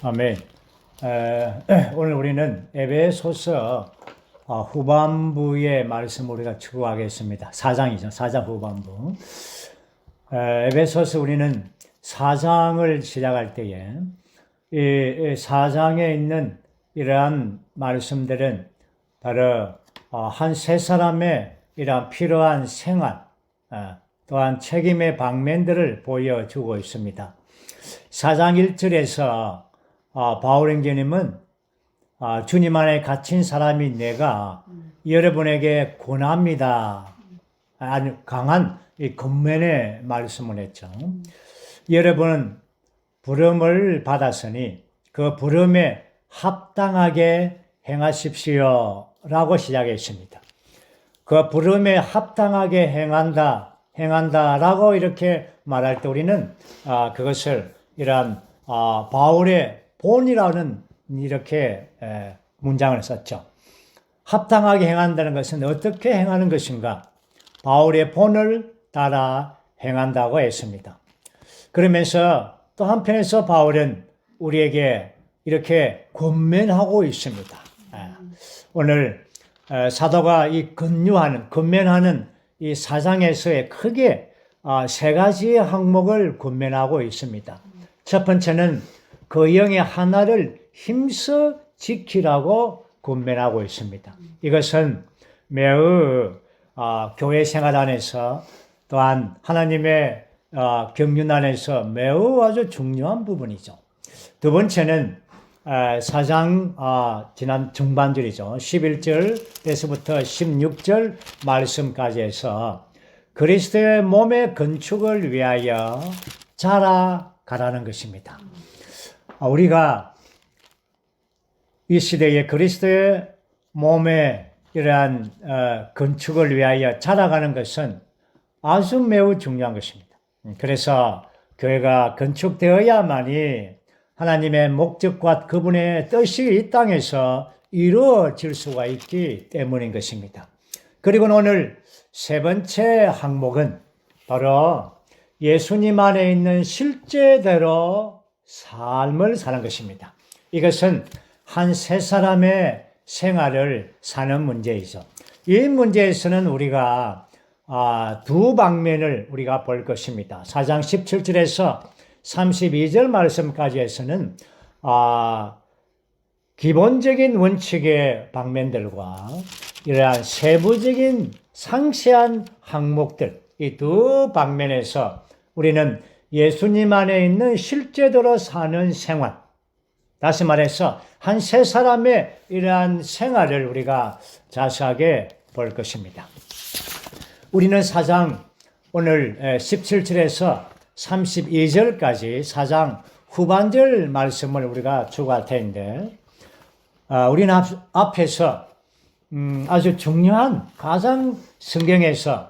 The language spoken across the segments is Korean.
아멘. 오늘 우리는 에베소서 후반부의 말씀을 우리가 추구하겠습니다. 4장이죠. 4장 후반부. 에베소서 우리는 4장을 시작할 때에 이 4장에 있는 이러한 말씀들은 바로 한 세 사람의 이러한 필요한 생활, 또한 책임의 방면들을 보여주고 있습니다. 4장 1절에서 바울 행전님은 주님 안에 갇힌 사람이 내가 여러분에게 권합니다. 아주 강한 이 권면의 말씀을 했죠. 여러분은 부름을 받았으니 그 부름에 합당하게 행하십시오 라고 시작했습니다. 그 부름에 합당하게 행한다라고 이렇게 말할 때 우리는 그것을 이러한 바울의 본이라는 이렇게 문장을 썼죠. 합당하게 행한다는 것은 어떻게 행하는 것인가? 바울의 본을 따라 행한다고 했습니다. 그러면서 또 한편에서 바울은 우리에게 이렇게 권면하고 있습니다. 오늘 사도가 이 권면하는 이 4장에서의 크게 세 가지의 항목을 권면하고 있습니다. 첫 번째는 그 영의 하나를 힘써 지키라고 권면하고 있습니다. 이것은 매우 교회 생활 안에서 또한 하나님의 경륜 안에서 매우 아주 중요한 부분이죠. 두 번째는 4장 지난 중반절이죠. 11절에서부터 16절 말씀까지 해서 그리스도의 몸의 건축을 위하여 자라가라는 것입니다. 우리가 이 시대에 그리스도의 몸의 이러한 건축을 위하여 자라가는 것은 아주 매우 중요한 것입니다. 그래서 교회가 건축되어야만이 하나님의 목적과 그분의 뜻이 이 땅에서 이루어질 수가 있기 때문인 것입니다. 그리고 오늘 세 번째 항목은 바로 예수님 안에 있는 실제대로 삶을 사는 것입니다. 이것은 한 세 사람의 생활을 사는 문제이죠. 이 문제에서는 우리가 두 방면을 우리가 볼 것입니다. 4장 17절에서 32절 말씀까지 해서는 기본적인 원칙의 방면들과 이러한 세부적인 상세한 항목들, 이 두 방면에서 우리는 예수님 안에 있는 실제대로 사는 생활, 다시 말해서 한 세 사람의 이러한 생활을 우리가 자세하게 볼 것입니다. 우리는 4장 오늘 17절에서 32절까지 4장 후반절 말씀을 우리가 추구할 텐데, 우리는 앞에서 아주 중요한 가장 성경에서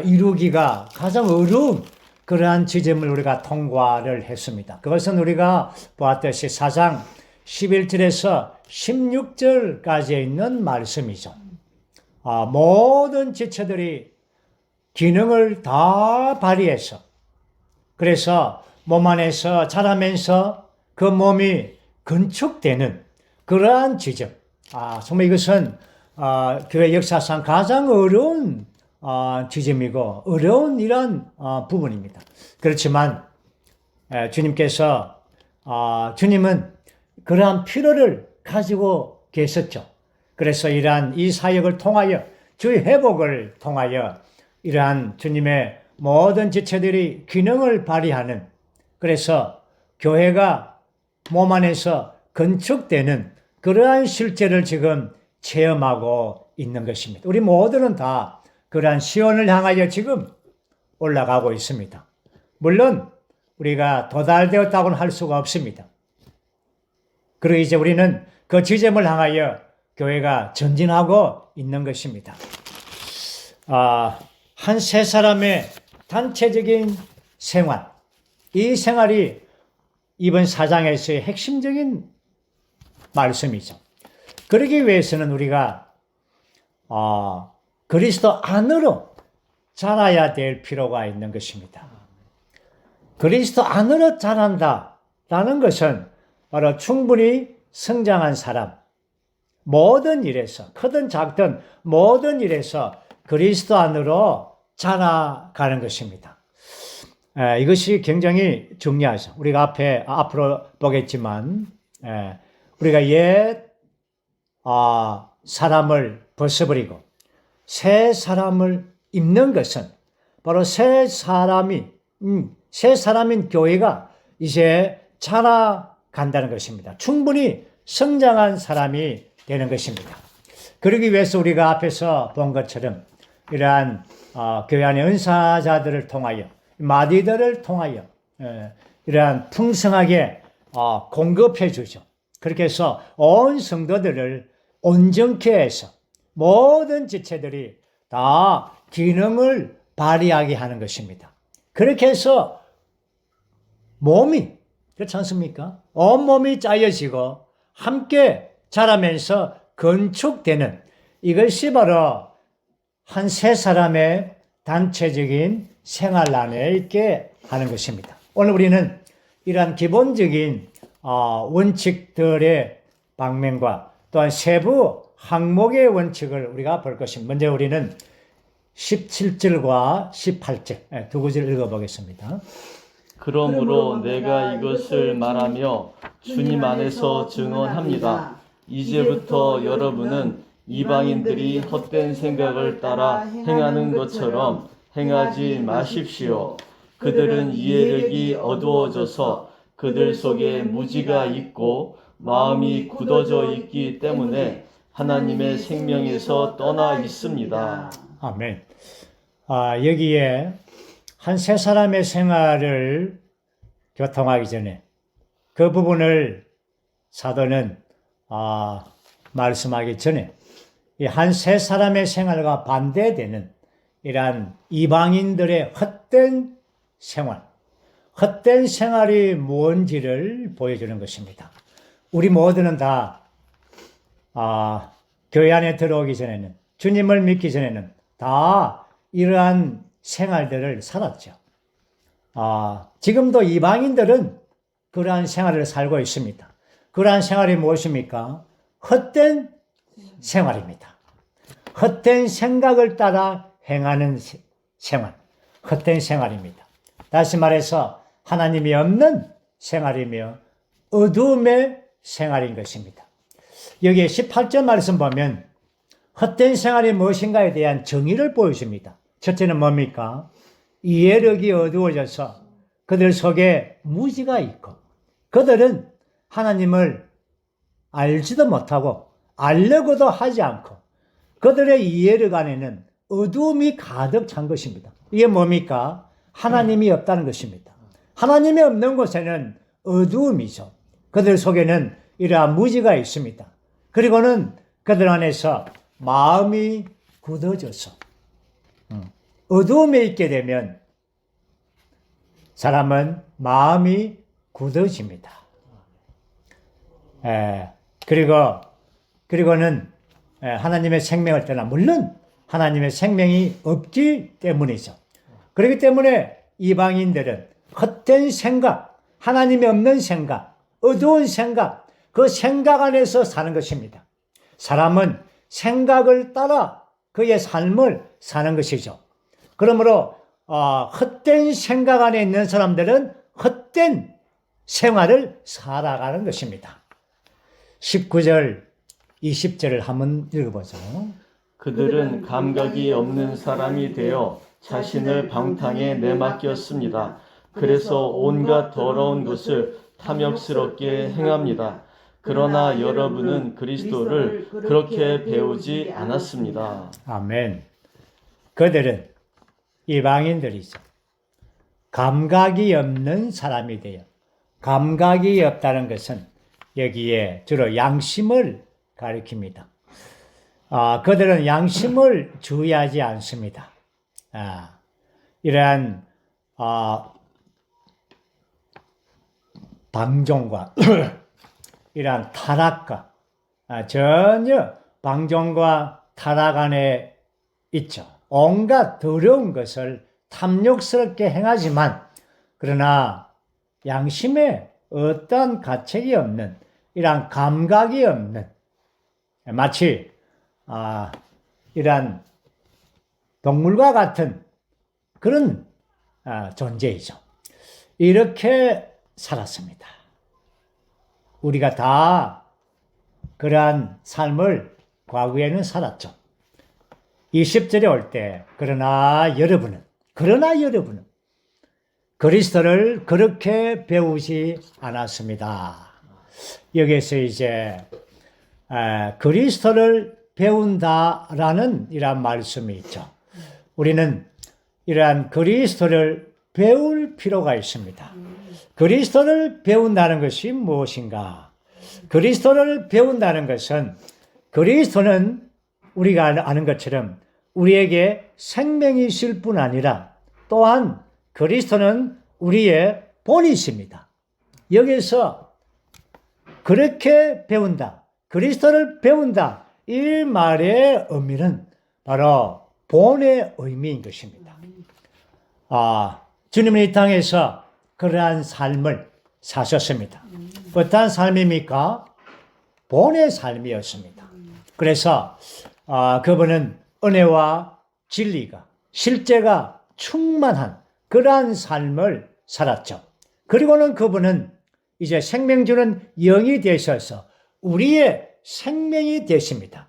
이루기가 가장 어려운 그러한 지점을 우리가 통과를 했습니다. 그것은 우리가 보았듯이 4장 11절에서 16절까지 있는 말씀이죠. 모든 지체들이 기능을 다 발휘해서 그래서 몸 안에서 자라면서 그 몸이 건축되는 그러한 지점. 정말 이것은 교회 역사상 가장 어려운 지점이고 어려운 이런 부분입니다. 그렇지만 주님은 그러한 필요를 가지고 계셨죠. 그래서 이러한 이 사역을 통하여 주의 회복을 통하여 이러한 주님의 모든 지체들이 기능을 발휘하는, 그래서 교회가 몸 안에서 건축되는 그러한 실제를 지금 체험하고 있는 것입니다. 우리 모두는 다 그러한 시온을 향하여 지금 올라가고 있습니다. 물론 우리가 도달되었다고는 할 수가 없습니다. 그리고 이제 우리는 그 지점을 향하여 교회가 전진하고 있는 것입니다. 한 세 사람의 단체적인 생활, 이 생활이 이번 4장에서의 핵심적인 말씀이죠. 그러기 위해서는 우리가 그리스도 안으로 자라야 될 필요가 있는 것입니다. 그리스도 안으로 자란다라는 것은 바로 충분히 성장한 사람, 모든 일에서 크든 작든 모든 일에서 그리스도 안으로 자라가는 것입니다. 이것이 굉장히 중요하죠. 우리가 앞으로 보겠지만 우리가 옛 사람을 벗어버리고 새 사람을 입는 것은 바로 새 사람인 교회가 이제 자라간다는 것입니다. 충분히 성장한 사람이 되는 것입니다. 그러기 위해서 우리가 앞에서 본 것처럼 이러한 교회 안의 은사자들을 통하여 마디들을 통하여 이러한 풍성하게 공급해 주죠. 그렇게 해서 온 성도들을 온전케 해서 모든 지체들이 다 기능을 발휘하게 하는 것입니다. 그렇게 해서 몸이, 그렇지 않습니까? 온몸이 짜여지고 함께 자라면서 건축되는, 이것이 바로 한 세 사람의 단체적인 생활 안에 있게 하는 것입니다. 오늘 우리는 이러한 기본적인 원칙들의 방면과 또한 세부 항목의 원칙을 우리가 볼 것입니다. 먼저 우리는 17절과 18절 두 구절 읽어보겠습니다. 그러므로 내가 이것을 말하며 주님 안에서 증언합니다. 이제부터 여러분은 이방인들이 헛된 생각을 따라 행하는 것처럼 행하지 마십시오. 그들은 이해력이 어두워져서 그들 속에 무지가 있고 마음이 굳어져 있기 때문에 하나님의 생명에서 떠나 있습니다. 아멘. 여기에 한 세 사람의 생활을 교통하기 전에 그 부분을 사도는 말씀하기 전에 이 한 세 사람의 생활과 반대되는 이러한 이방인들의 헛된 생활, 헛된 생활이 뭔지를 보여주는 것입니다. 우리 모두는 다 교회 안에 들어오기 전에는, 주님을 믿기 전에는 다 이러한 생활들을 살았죠. 지금도 이방인들은 그러한 생활을 살고 있습니다. 그러한 생활이 무엇입니까? 헛된 생활입니다. 헛된 생각을 따라 행하는 생활, 헛된 생활입니다. 다시 말해서 하나님이 없는 생활이며 어두움의 생활인 것입니다. 여기에 18절 말씀 보면 헛된 생활이 무엇인가에 대한 정의를 보여줍니다. 첫째는 뭡니까? 이해력이 어두워져서 그들 속에 무지가 있고 그들은 하나님을 알지도 못하고 알려고도 하지 않고 그들의 이해력 안에는 어두움이 가득 찬 것입니다. 이게 뭡니까? 하나님이 없다는 것입니다. 하나님이 없는 곳에는 어두움이죠. 그들 속에는 이러한 무지가 있습니다. 그리고는 그들 안에서 마음이 굳어져서 어두움에 있게 되면 사람은 마음이 굳어집니다. 그리고는 하나님의 생명을 떠나, 물론 하나님의 생명이 없기 때문이죠. 그렇기 때문에 이방인들은 헛된 생각, 하나님이 없는 생각, 어두운 생각, 그 생각 안에서 사는 것입니다. 사람은 생각을 따라 그의 삶을 사는 것이죠. 그러므로 헛된 생각 안에 있는 사람들은 헛된 생활을 살아가는 것입니다. 19절, 20절을 한번 읽어보죠. 그들은 감각이 없는 사람이 되어 자신을 방탕에 내맡겼습니다. 그래서 온갖 더러운 것을 탐욕스럽게 행합니다. 그러나 여러분은 그리스도를 그렇게 배우지 않았습니다. 아멘. 그들은 이방인들이죠. 감각이 없는 사람이 돼요. 감각이 없다는 것은 여기에 주로 양심을 가리킵니다. 그들은 양심을 주의하지 않습니다. 이러한 방종과 이러한 타락과 전혀 방종과 타락 안에 있죠. 온갖 더러운 것을 탐욕스럽게 행하지만 그러나 양심에 어떤 가책이 없는 이러한 감각이 없는 마치 이러한 동물과 같은 그런 존재이죠. 이렇게 살았습니다. 우리가 다 그러한 삶을 과거에는 살았죠. 20절에 올 때 그러나 여러분은 그리스도를 그렇게 배우지 않았습니다. 여기에서 이제 그리스도를 배운다라는 이러한 말씀이 있죠. 우리는 이러한 그리스도를 배울 필요가 있습니다. 그리스도를 배운다는 것이 무엇인가? 그리스도를 배운다는 것은 그리스도는 우리가 아는 것처럼 우리에게 생명이 있을 뿐 아니라 또한 그리스도는 우리의 본이십니다. 여기서 그렇게 배운다, 그리스도를 배운다, 이 말의 의미는 바로 본의 의미인 것입니다. 주님은 이 땅에서 그러한 삶을 사셨습니다. 어떠한 삶입니까? 본의 삶이었습니다. 그래서 그분은 은혜와 진리가, 실제가 충만한 그러한 삶을 살았죠. 그리고는 그분은 이제 생명 주는 영이 되셔서 우리의 생명이 되십니다.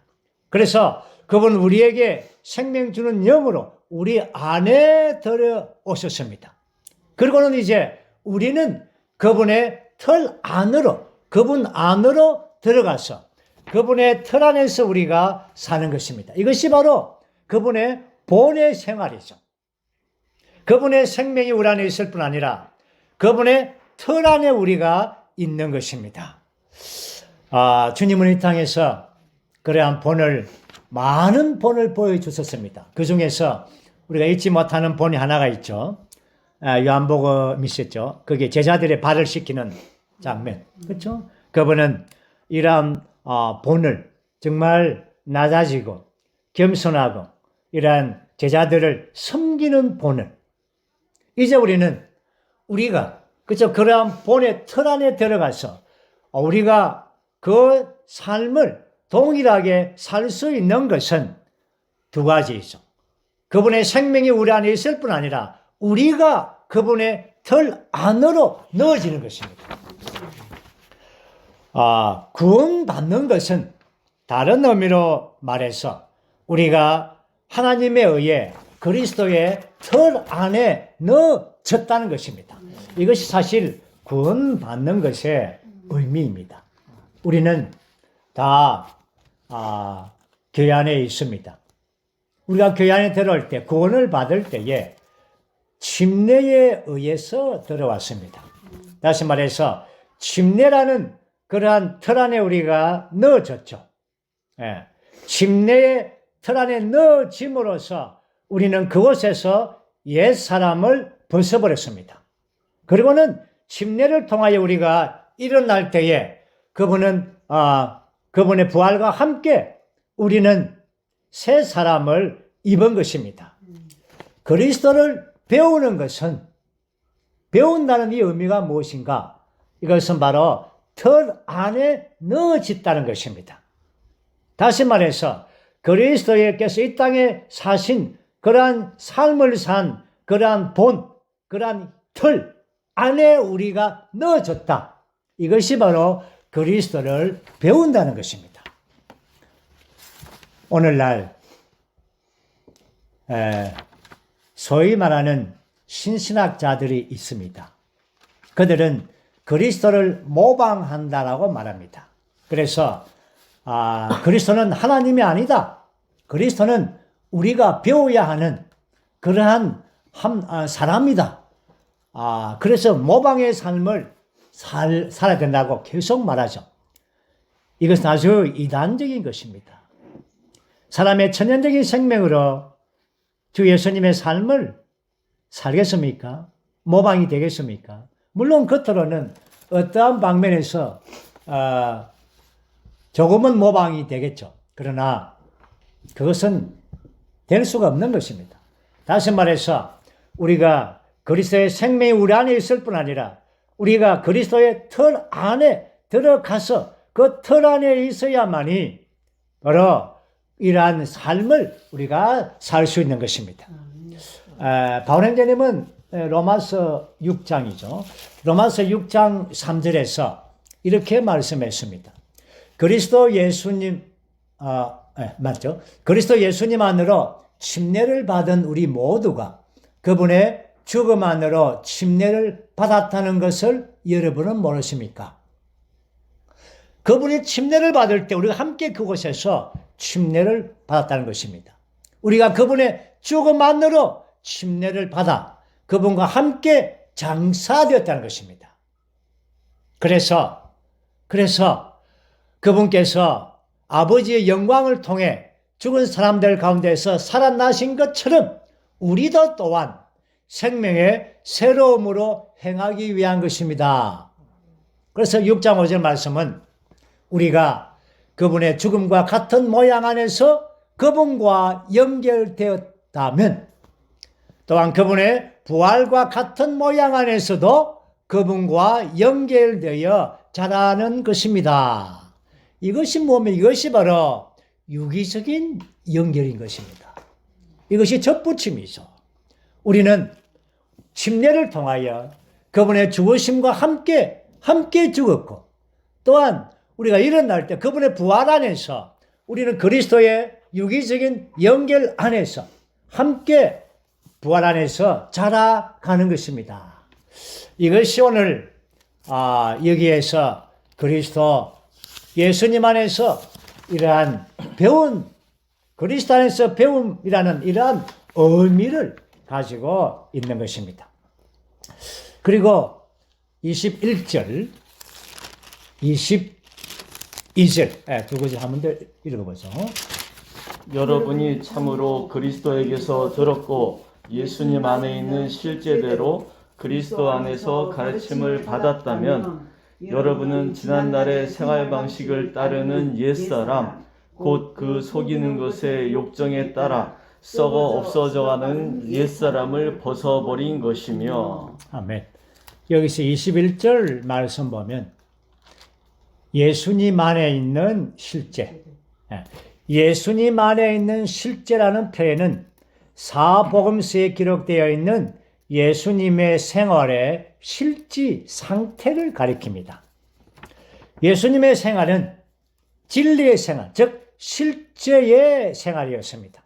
그래서 그분 우리에게 생명 주는 영으로 우리 안에 들어오셨습니다. 그리고는 이제 우리는 그분의 틀 안으로, 그분 안으로 들어가서 그분의 틀 안에서 우리가 사는 것입니다. 이것이 바로 그분의 본의 생활이죠. 그분의 생명이 우리 안에 있을 뿐 아니라 그분의 틀 안에 우리가 있는 것입니다. 주님은 이 땅에서 그러한 본을, 많은 본을 보여주셨습니다. 그 중에서 우리가 잊지 못하는 본이 하나가 있죠. 요한복음 있었죠. 그게 제자들의 발을 씻기는 장면. 그렇죠? 그분은 이러한 본을 정말 낮아지고 겸손하고 이러한 제자들을 섬기는 본을 이제 우리가 그렇죠? 그러한 본의 틀 안에 들어가서 우리가 그 삶을 동일하게 살 수 있는 것은 두 가지이죠. 그분의 생명이 우리 안에 있을 뿐 아니라 우리가 그분의 틀 안으로 넣어지는 것입니다. 구원받는 것은 다른 의미로 말해서 우리가 하나님에 의해 그리스도의 틀 안에 넣어졌다는 것입니다. 이것이 사실 구원받는 것의 의미입니다. 우리는 다 교회 안에 있습니다. 우리가 교회 안에 들어올 때, 구원을 받을 때에 침례에 의해서 들어왔습니다. 다시 말해서 침례라는 그러한 틀 안에 우리가 넣어졌죠. 침례의 틀 안에 넣어짐으로써 우리는 그곳에서 옛 사람을 벗어버렸습니다. 그리고는 침례를 통하여 우리가 일어날 때에 그분의 부활과 함께 우리는 새 사람을 입은 것입니다. 그리스도를 배우는 것은, 배운다는 이 의미가 무엇인가? 이것은 바로 틀 안에 넣어졌다는 것입니다. 다시 말해서 그리스도께서 이 땅에 사신 그러한 삶을 산 그러한 본, 그러한 틀 안에 우리가 넣어졌다. 이것이 바로 그리스도를 배운다는 것입니다. 오늘날 소위 말하는 신신학자들이 있습니다. 그들은 그리스도를 모방한다라고 말합니다. 그래서 그리스도는 하나님이 아니다. 그리스도는 우리가 배워야 하는 그러한 사람이다. 그래서 모방의 삶을 살아야 된다고 계속 말하죠. 이것은 아주 이단적인 것입니다. 사람의 천연적인 생명으로 주 예수님의 삶을 살겠습니까? 모방이 되겠습니까? 물론 겉으로는 어떠한 방면에서 조금은 모방이 되겠죠. 그러나 그것은 될 수가 없는 것입니다. 다시 말해서 우리가 그리스도의 생명이 우리 안에 있을 뿐 아니라 우리가 그리스도의 틀 안에 들어가서 그 틀 안에 있어야만이 바로 이러한 삶을 우리가 살 수 있는 것입니다. 바울 형제님은 로마서 6장이죠. 로마서 6장 3절에서 이렇게 말씀했습니다. 그리스도 예수님, 맞죠? 그리스도 예수님 안으로 침례를 받은 우리 모두가 그분의 죽음 안으로 침례를 받았다는 것을 여러분은 모르십니까? 그분이 침례를 받을 때 우리가 함께 그곳에서 침례를 받았다는 것입니다. 우리가 그분의 죽음 안으로 침례를 받아 그분과 함께 장사되었다는 것입니다. 그래서 그분께서 아버지의 영광을 통해 죽은 사람들 가운데서 살아나신 것처럼 우리도 또한 생명의 새로움으로 행하기 위한 것입니다. 그래서 6장 5절 말씀은 우리가 그분의 죽음과 같은 모양 안에서 그분과 연결되었다면 또한 그분의 부활과 같은 모양 안에서도 그분과 연결되어 자라는 것입니다. 이것이 뭐면 이것이 바로 유기적인 연결인 것입니다. 이것이 접붙임이죠. 우리는 침례를 통하여 그분의 죽으심과 함께 죽었고 또한 우리가 일어날 때 그분의 부활 안에서 우리는 그리스도의 유기적인 연결 안에서 함께 부활 안에서 자라가는 것입니다. 이것이 오늘 여기에서 그리스도 예수님 안에서 이러한 배운 그리스도 안에서 배움이라는 이러한 의미를 가지고 있는 것입니다. 그리고 21절, 22절 두 구절 한번 더 읽어보죠. 여러분이 참으로 그리스도에게서 들었고 예수님 안에 있는 실제대로 그리스도 안에서 가르침을 받았다면 여러분은 지난날의 생활 방식을 따르는 옛사람 곧 그 속이는 것의 욕정에 따라 썩어 없어져가는 옛사람을 벗어버린 것이며. 아멘. 여기서 21절 말씀 보면 예수님 안에 있는 실제, 예수님 안에 있는 실제라는 표현은 사복음서에 기록되어 있는 예수님의 생활의 실지 상태를 가리킵니다. 예수님의 생활은 진리의 생활, 즉 실제의 생활이었습니다.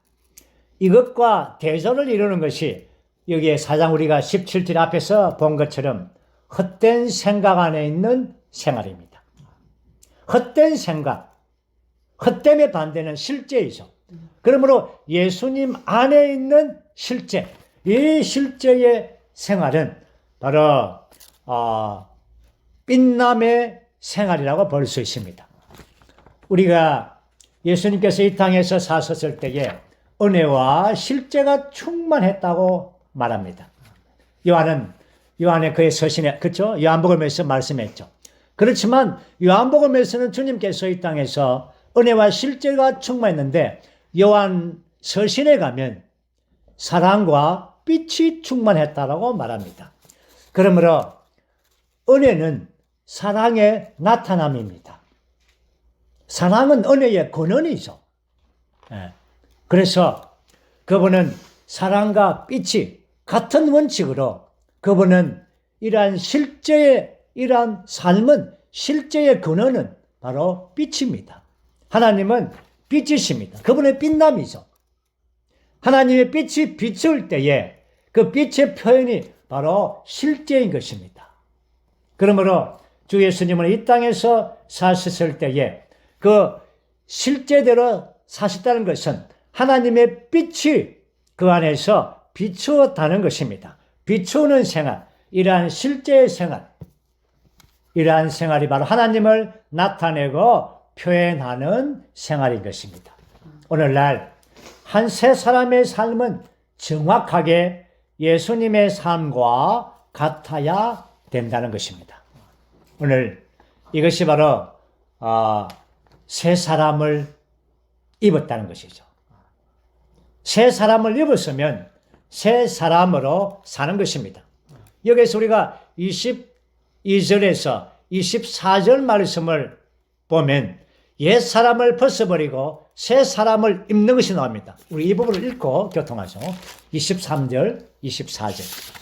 이것과 대조를 이루는 것이 여기에 4장 우리가 17절 앞에서 본 것처럼 헛된 생각 안에 있는 생활입니다. 헛된 생각, 헛됨의 반대는 실제이죠. 그러므로 예수님 안에 있는 실제, 이 실제의 생활은 바로 빛남의 생활이라고 볼 수 있습니다. 우리가 예수님께서 이 땅에서 사셨을 때에 은혜와 실제가 충만했다고 말합니다. 요한의 그의 서신에, 그렇죠? 요한복음에서 말씀했죠. 그렇지만 요한복음에서는 주님께서 이 땅에서 은혜와 실제가 충만했는데 요한 서신에 가면 사랑과 빛이 충만했다라고 말합니다. 그러므로 은혜는 사랑의 나타남입니다. 사랑은 은혜의 근원이죠. 그래서 그분은 사랑과 빛이 같은 원칙으로 그분은 이러한 실제의 이러한 삶은 실제의 근원은 바로 빛입니다. 하나님은 빛이십니다. 그분의 빛남이죠. 하나님의 빛이 비출 때에 그 빛의 표현이 바로 실제인 것입니다. 그러므로 주 예수님은 이 땅에서 사셨을 때에 그 실제대로 사셨다는 것은 하나님의 빛이 그 안에서 비추었다는 것입니다. 비추는 생활, 이러한 실제의 생활, 이러한 생활이 바로 하나님을 나타내고 표현하는 생활인 것입니다. 오늘날 한 세 사람의 삶은 정확하게 예수님의 삶과 같아야 된다는 것입니다. 오늘 이것이 바로 새 사람을 입었다는 것이죠. 새 사람을 입었으면 새 사람으로 사는 것입니다. 여기서 우리가 22절에서 24절 말씀을 보면 옛 사람을 벗어버리고 새 사람을 입는 것이 나옵니다. 우리 이 부분을 읽고 교통하죠. 23절, 24절.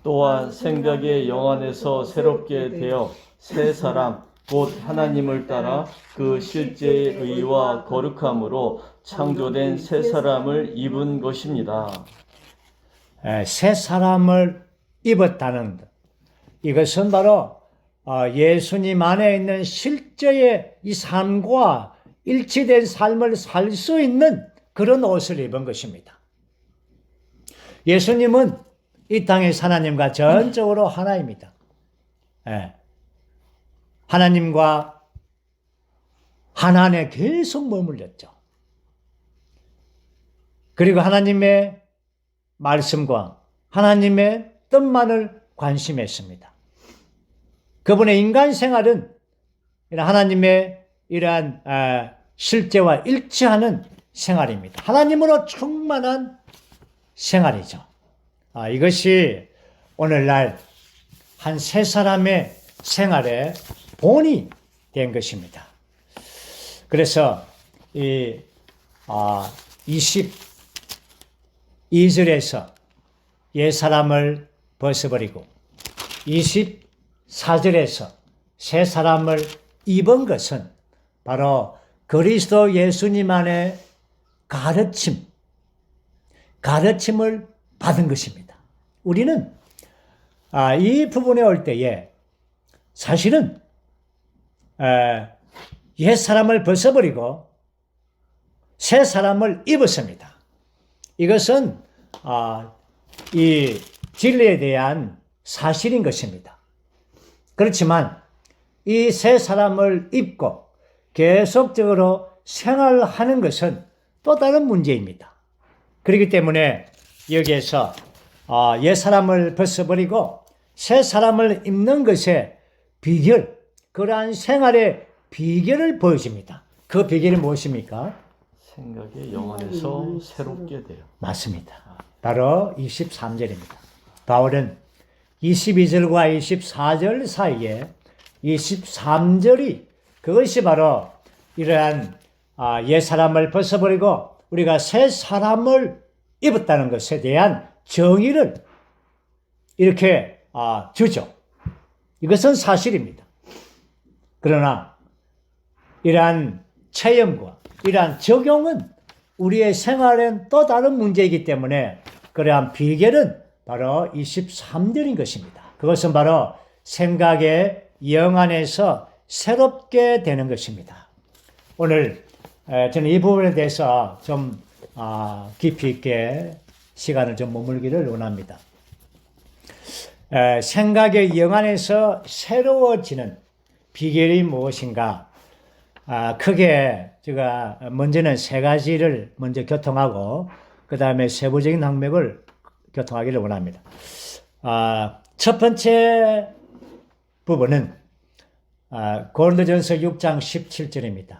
또한 생각의 영 안에서 새롭게 되어 새 사람 곧 하나님을 따라 그 실제의 의와 거룩함으로 창조된 새 사람을 입은 것입니다. 새 사람을 입었다는 것. 이것은 바로 예수님 안에 있는 실제의 이 삶과 일치된 삶을 살 수 있는 그런 옷을 입은 것입니다. 예수님은 이 땅의 하나님과 전적으로 하나입니다. 하나님과 하나 안에 계속 머물렀죠. 그리고 하나님의 말씀과 하나님의 뜻만을 관심했습니다. 그분의 인간 생활은 하나님의 이러한 실제와 일치하는 생활입니다. 하나님으로 충만한 생활이죠. 이것이 오늘날 한 세 사람의 생활의 본이 된 것입니다. 그래서 이 22절에서 옛 사람을 벗어버리고 24절에서 새 사람을 입은 것은 바로 그리스도 예수님 안에 가르침을 받은 것입니다. 우리는 이 부분에 올 때에 사실은 옛 사람을 벗어버리고 새 사람을 입었습니다. 이것은 이 진리에 대한 사실인 것입니다. 그렇지만 이 새 사람을 입고 계속적으로 생활하는 것은 또 다른 문제입니다. 그렇기 때문에 여기에서 옛 사람을 벗어버리고 새 사람을 입는 것의 비결, 그러한 생활의 비결을 보여줍니다. 그 비결이 무엇입니까? 생각의 영 안에서 새롭게 돼요. 맞습니다. 바로 23절입니다. 바울은 22절과 24절 사이에 23절이 그것이 바로 이러한 옛 사람을 벗어버리고 우리가 새 사람을 입었다는 것에 대한 정의를 이렇게 주죠. 이것은 사실입니다. 그러나 이러한 체험과 이러한 적용은 우리의 생활엔 또 다른 문제이기 때문에 그러한 비결은 바로 23절인 것입니다. 그것은 바로 생각의 영 안에서 새롭게 되는 것입니다. 오늘 저는 이 부분에 대해서 좀 깊이 있게 시간을 좀 머물기를 원합니다. 생각의 영 안에서 새로워지는 비결이 무엇인가? 크게 제가 먼저는 세 가지를 먼저 교통하고 그 다음에 세부적인 항목을 교통하기를 원합니다. 첫 번째 부분은 고린도전서 6장 17절입니다.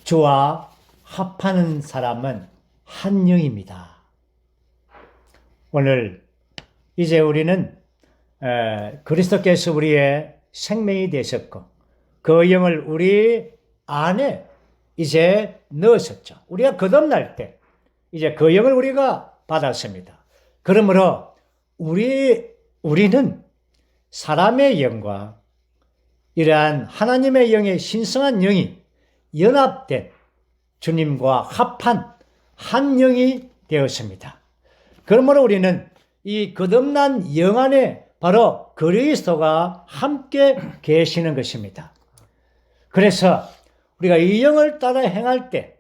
주와 합하는 사람은 한 영입니다. 오늘 이제 우리는 그리스도께서 우리의 생명이 되셨고 그 영을 우리 안에 이제 넣으셨죠. 우리가 거듭날 때 이제 그 영을 우리가 받았습니다. 그러므로 우리는 사람의 영과 이러한 하나님의 영의 신성한 영이 연합된 주님과 합한 한 영이 되었습니다. 그러므로 우리는 이 거듭난 영 안에 바로 그리스도가 함께 계시는 것입니다. 그래서 우리가 이 영을 따라 행할 때,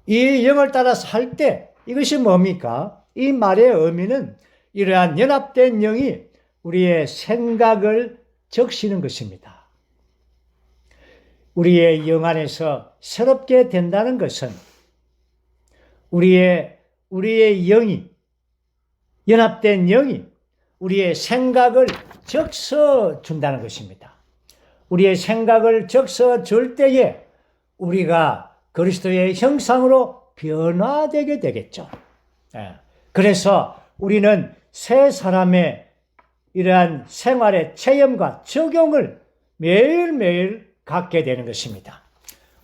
이 영을 따라 살 때 이것이 뭡니까? 이 말의 의미는 이러한 연합된 영이 우리의 생각을 적시는 것입니다. 우리의 영 안에서 새롭게 된다는 것은 우리의 영이, 연합된 영이 우리의 생각을 적셔 준다는 것입니다. 우리의 생각을 적셔 줄 때에 우리가 그리스도의 형상으로 변화되게 되겠죠. 그래서 우리는 새 사람의 이러한 생활의 체험과 적용을 매일매일 갖게 되는 것입니다.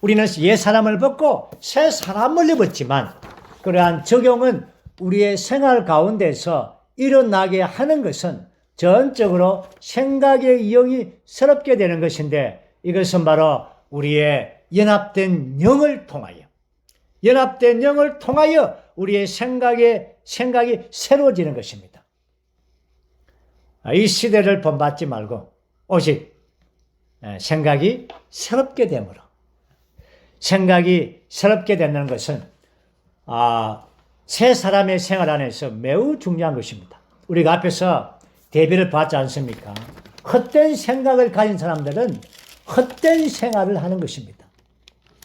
우리는 옛 사람을 벗고 새 사람을 입었지만 그러한 적용은 우리의 생활 가운데서 일어나게 하는 것은 전적으로 생각의 영이 새롭게 되는 것인데 이것은 바로 우리의 연합된 영을 통하여 우리의 생각이 새로워지는 것입니다. 이 시대를 본받지 말고 오직 생각이 새롭게 됨으로 생각이 새롭게 된다는 것은 새 사람의 생활 안에서 매우 중요한 것입니다. 우리가 앞에서 대비를 봤지 않습니까? 헛된 생각을 가진 사람들은 헛된 생활을 하는 것입니다.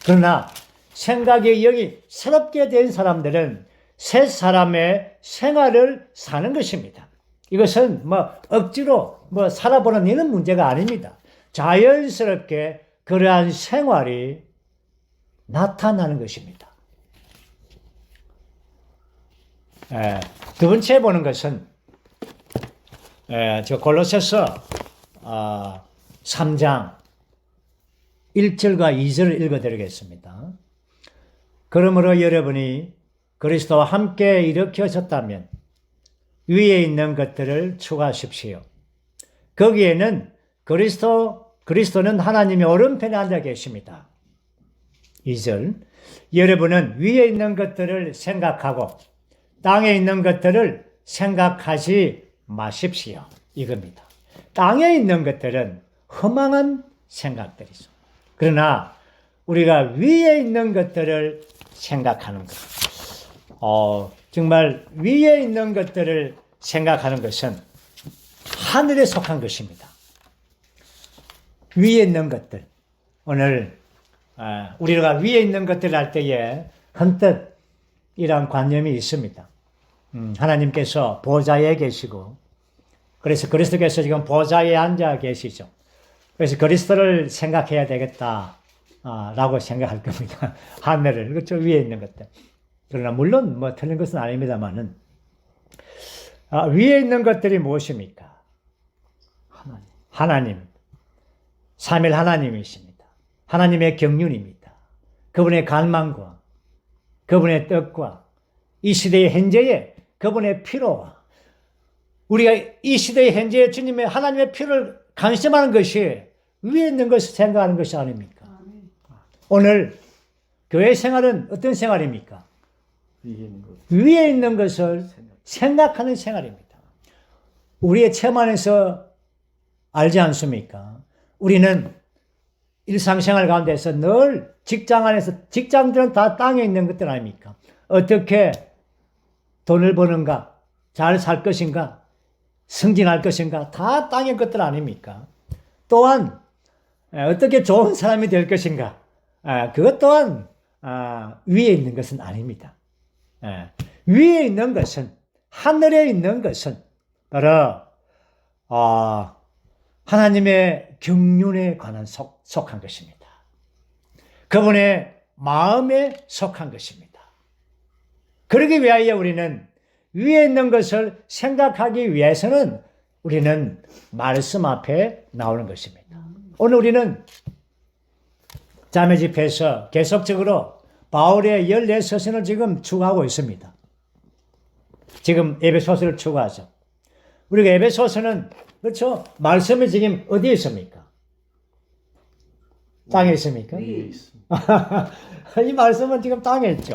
그러나 생각의 영이 새롭게 된 사람들은 새 사람의 생활을 사는 것입니다. 이것은 억지로 살아보는 이런 문제가 아닙니다. 자연스럽게 그러한 생활이 나타나는 것입니다. 두 번째 보는 것은 저 골로새서 3장 1절과 2절을 읽어드리겠습니다. 그러므로 여러분이 그리스도와 함께 일으켜졌다면 위에 있는 것들을 추구하십시오. 거기에는 그리스도는 하나님의 오른편에 앉아 계십니다. 2절 여러분은 위에 있는 것들을 생각하고 땅에 있는 것들을 생각하지 마십시오. 이겁니다. 땅에 있는 것들은 허망한 생각들이죠. 그러나 우리가 위에 있는 것들을 생각하는 것. 정말 위에 있는 것들을 생각하는 것은 하늘에 속한 것입니다. 위에 있는 것들. 오늘 우리가 위에 있는 것들을 할 때에 헌뜻 이러한 관념이 있습니다. 하나님께서 보좌에 계시고 그래서 그리스도께서 지금 보좌에 앉아 계시죠. 그래서 그리스도를 생각해야 되겠다 라고 생각할 겁니다. 하늘을, 그렇죠? 위에 있는 것들. 그러나 물론 틀린 것은 아닙니다만은 위에 있는 것들이 무엇입니까? 하나님. 삼일 하나님이십니다. 하나님의 경륜입니다. 그분의 갈망과 그분의 뜻과 이 시대의 현재의 그분의 피로와 우리가 이 시대의 현재의 주님의 하나님의 피를 간심하는 것이 위에 있는 것을 생각하는 것이 아닙니까? 오늘 교회 생활은 어떤 생활입니까? 위에 있는 것을 생각하는 생활입니다. 우리의 체험 안에서 알지 않습니까? 우리는 일상생활 가운데서 늘 직장 안에서 직장들은 다 땅에 있는 것들 아닙니까? 어떻게 돈을 버는가? 잘 살 것인가? 승진할 것인가? 다 땅의 것들 아닙니까? 또한 어떻게 좋은 사람이 될 것인가? 그것 또한 위에 있는 것은 아닙니다. 위에 있는 것은 하늘에 있는 것은 바로 하나님의 경륜에 관한 속한 것입니다. 그분의 마음에 속한 것입니다. 그러기 위하여 우리는 위에 있는 것을 생각하기 위해서는 우리는 말씀 앞에 나오는 것입니다. 오늘 우리는 자매 집회에서 계속적으로 바울의 14서신을 지금 추구하고 있습니다. 지금 에베소서를 추구하죠. 우리가 에베소서는 그렇죠? 말씀이 지금 어디에 있습니까? 땅에 있습니까? 위에 있습니다. 이 말씀은 지금 땅에 있죠.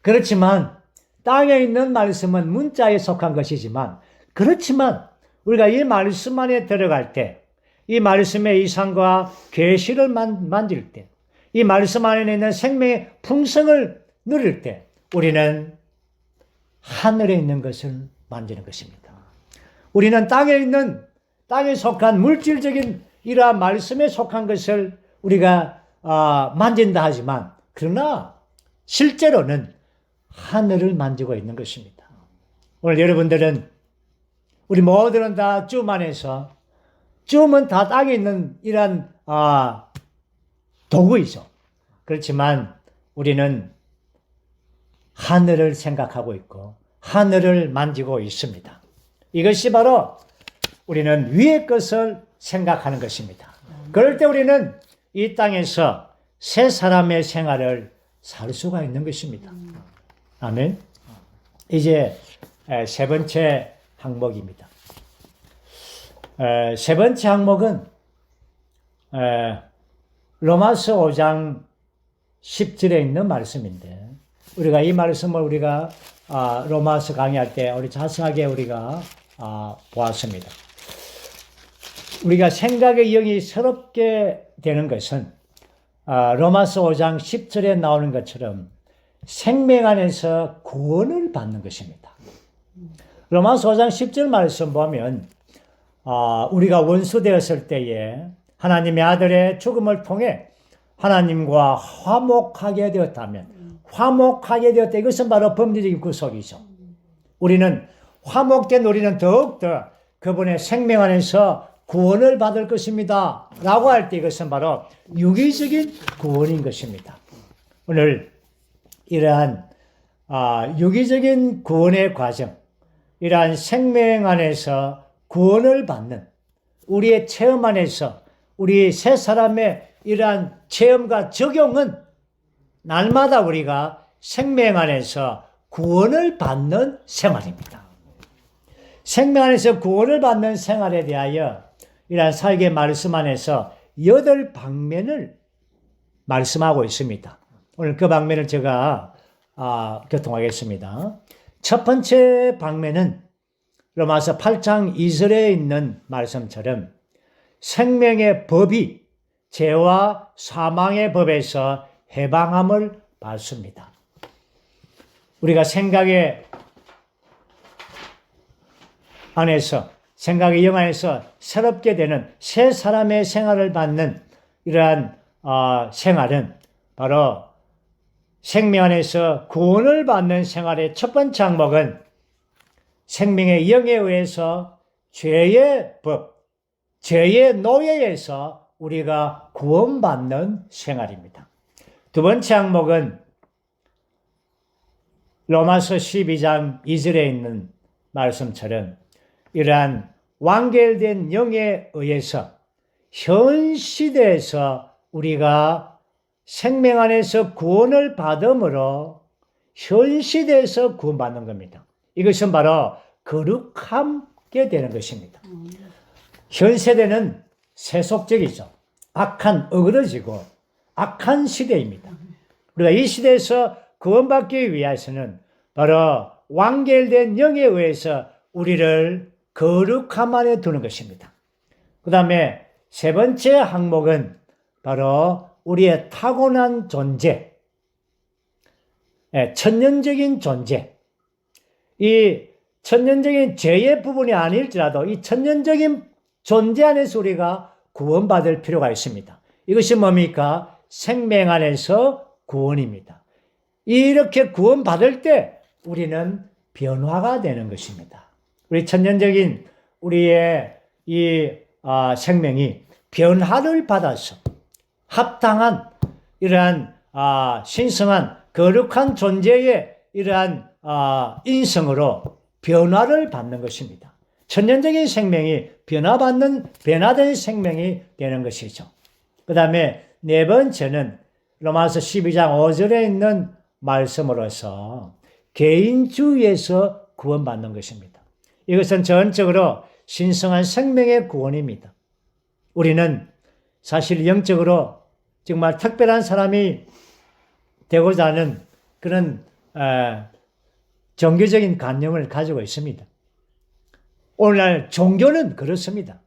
그렇지만 땅에 있는 말씀은 문자에 속한 것이지만 그렇지만 우리가 이 말씀 안에 들어갈 때 이 말씀의 이상과 계시를 만질 때 이 말씀 안에 있는 생명의 풍성을 누릴 때 우리는 하늘에 있는 것을 만지는 것입니다. 우리는 땅에 속한 물질적인 이러한 말씀에 속한 것을 우리가 만진다 하지만 그러나 실제로는 하늘을 만지고 있는 것입니다. 오늘 여러분들은 우리 모두는 다 줌 안에서 줌은 다 땅에 있는 이러한 도구이죠. 그렇지만 우리는 하늘을 생각하고 있고 하늘을 만지고 있습니다. 이것이 바로 우리는 위의 것을 생각하는 것입니다. 그럴 때 우리는 이 땅에서 새 사람의 생활을 살 수가 있는 것입니다. 아멘. 이제 세 번째 항목입니다. 세 번째 항목은 로마서 5장 10절에 있는 말씀인데, 우리가 이 말씀을 우리가 로마서 강의할 때 우리 자세하게 우리가 보았습니다. 우리가 생각의 영이 새롭게 되는 것은 로마서 5장 10절에 나오는 것처럼 생명 안에서 구원을 받는 것입니다. 로마서 5장 10절 말씀 보면 우리가 원수 되었을 때에 하나님의 아들의 죽음을 통해 하나님과 화목하게 되었다면, 화목하게 되었다, 이것은 바로 범죄적인 구속이죠. 우리는 화목된 우리는 더욱더 그분의 생명 안에서 구원을 받을 것입니다 라고 할 때 이것은 바로 유기적인 구원인 것입니다. 오늘 이러한 유기적인 구원의 과정, 이러한 생명 안에서 구원을 받는 우리의 체험 안에서 우리 새 사람의 이러한 체험과 적용은 날마다 우리가 생명 안에서 구원을 받는 생활입니다. 생명 안에서 구원을 받는 생활에 대하여 이러한 사역의 말씀 안에서 8방면을 말씀하고 있습니다. 오늘 그 방면을 제가 교통하겠습니다. 첫 번째 방면은 로마서 8장 2절에 있는 말씀처럼 생명의 법이 죄와 사망의 법에서 해방함을 받습니다. 우리가 생각의 안에서, 생각의 영 안에서 새롭게 되는 새 사람의 생활을 받는 이러한 생활은 바로 생명 안에서 구원을 받는 생활의 첫 번째 항목은 생명의 영에 의해서 죄의 법, 죄의 노예에서 우리가 구원받는 생활입니다. 두 번째 항목은 로마서 12장 2절에 있는 말씀처럼 이러한 완결된 영에 의해서 현 시대에서 우리가 생명 안에서 구원을 받음으로 현 시대에서 구원받는 겁니다. 이것은 바로 거룩하게 되는 것입니다. 현 세대는 세속적이죠. 악한, 어그러지고 악한 시대입니다. 우리가 이 시대에서 구원받기 위해서는 바로 완결된 영에 의해서 우리를 거룩함 안에 두는 것입니다. 그 다음에 세 번째 항목은 바로 우리의 타고난 존재, 천연적인 존재. 이 천연적인 죄의 부분이 아닐지라도 이 천연적인 존재 안에서 우리가 구원받을 필요가 있습니다. 이것이 뭡니까? 생명 안에서 구원입니다. 이렇게 구원받을 때 우리는 변화가 되는 것입니다. 우리 천연적인 우리의 이 생명이 변화를 받아서 합당한 이러한 신성한 거룩한 존재의 이러한 인성으로 변화를 받는 것입니다. 천연적인 생명이 변화된 생명이 되는 것이죠. 그 다음에 네 번째는 로마서 12장 5절에 있는 말씀으로서 개인주의에서 구원받는 것입니다. 이것은 전적으로 신성한 생명의 구원입니다. 우리는 사실 영적으로 정말 특별한 사람이 되고자 하는 그런 종교적인 관념을 가지고 있습니다. 오늘날 종교는 그렇습니다.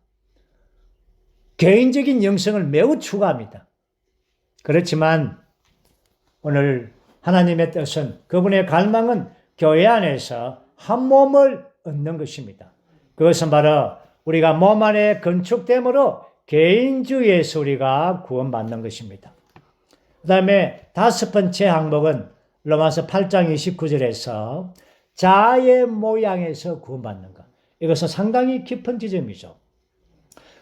개인적인 영성을 매우 추구합니다. 그렇지만 오늘 하나님의 뜻은, 그분의 갈망은 교회 안에서 한 몸을 얻는 것입니다. 그것은 바로 우리가 몸 안에 건축됨으로 개인주의에서 우리가 구원받는 것입니다. 그 다음에 다섯 번째 항목은 로마서 8장 29절에서 자아의 모양에서 구원받는 것. 이것은 상당히 깊은 지점이죠.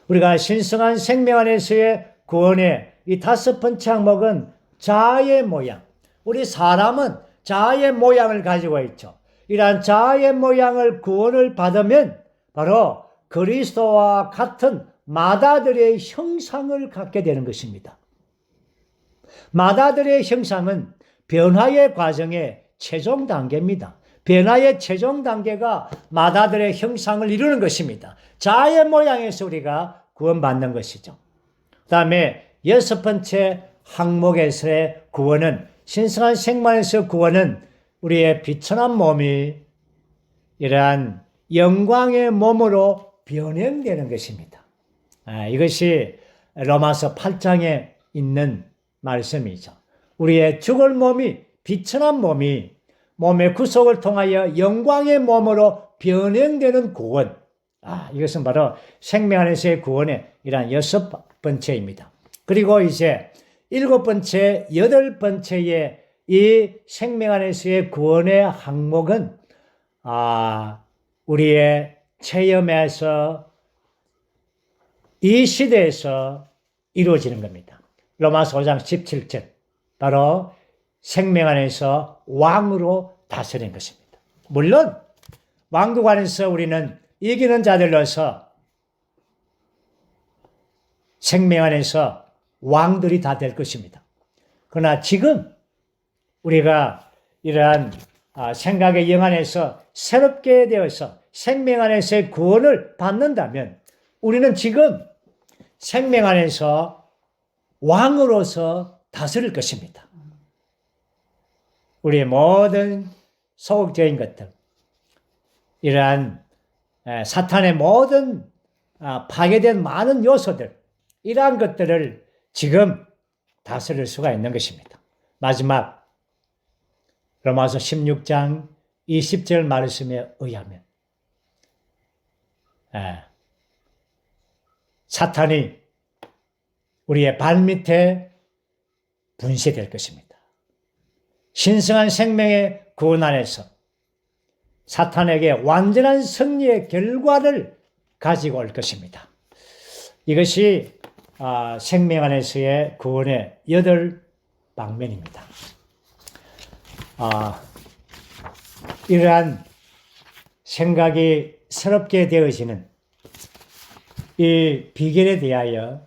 우리가 신성한 생명 안에서의 구원의 이 다섯 번째 항목은 자아의 모양. 우리 사람은 자아의 모양을 가지고 있죠. 이러한 자아의 모양을 구원을 받으면 바로 그리스도와 같은 마다들의 형상을 갖게 되는 것입니다. 마다들의 형상은 변화의 과정의 최종 단계입니다. 변화의 최종 단계가 마다들의 형상을 이루는 것입니다. 자의 모양에서 우리가 구원받는 것이죠. 그 다음에 6번째 항목에서의 구원은, 신성한 생명에서 구원은 우리의 비천한 몸이 이러한 영광의 몸으로 변형되는 것입니다. 이것이 로마서 8장에 있는 말씀이죠. 우리의 죽을 몸이, 비천한 몸이 몸의 구속을 통하여 영광의 몸으로 변형되는 구원. 이것은 바로 생명 안에서의 구원의 이러한 6번째입니다. 그리고 이제 7번째, 8번째의 이 생명 안에서의 구원의 항목은 우리의 체험에서 이 시대에서 이루어지는 겁니다. 로마서 5장 17절, 바로 생명 안에서 왕으로 다스리는 것입니다. 물론 왕국 안에서 우리는 이기는 자들로서 생명 안에서 왕들이 다 될 것입니다. 그러나 지금 우리가 이러한 생각의 영 안에서 새롭게 되어서 생명 안에서의 구원을 받는다면 우리는 지금 생명 안에서 왕으로서 다스릴 것입니다. 우리의 모든 소극적인 것들, 이러한 사탄의 모든 파괴된 많은 요소들, 이러한 것들을 지금 다스릴 수가 있는 것입니다. 마지막 로마서 16장 20절 말씀에 의하면 사탄이 우리의 발밑에 분쇄될 것입니다. 신성한 생명의 구원 안에서 사탄에게 완전한 승리의 결과를 가지고 올 것입니다. 이것이 생명 안에서의 구원의 8방면입니다. 이러한 생각이 새롭게 되어지는 이 비결에 대하여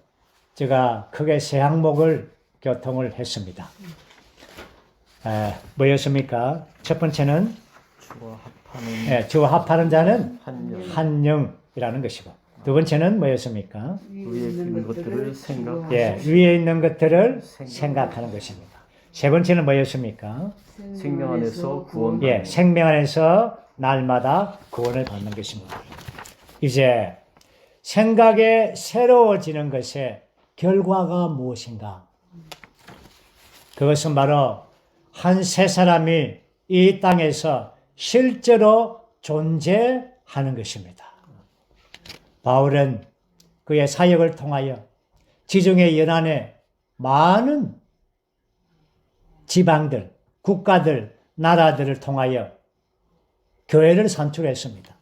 제가 크게 세 항목을 교통을 했습니다. 뭐였습니까? 첫 번째는 주와 합하는 자는 한영이라는 것이고, 두 번째는 뭐였습니까? 위에 있는 것들을 위에 있는 것들을 생각하는 것입니다. 세 번째는 뭐였습니까? 생명 안에서 구원. 생명 안에서 날마다 구원을 받는 것입니다. 이제 생각에 새로워지는 것의 결과가 무엇인가? 그것은 바로 한 세 사람이 이 땅에서 실제로 존재하는 것입니다. 바울은 그의 사역을 통하여 지중해 연안의 많은 지방들, 국가들, 나라들을 통하여 교회를 산출했습니다.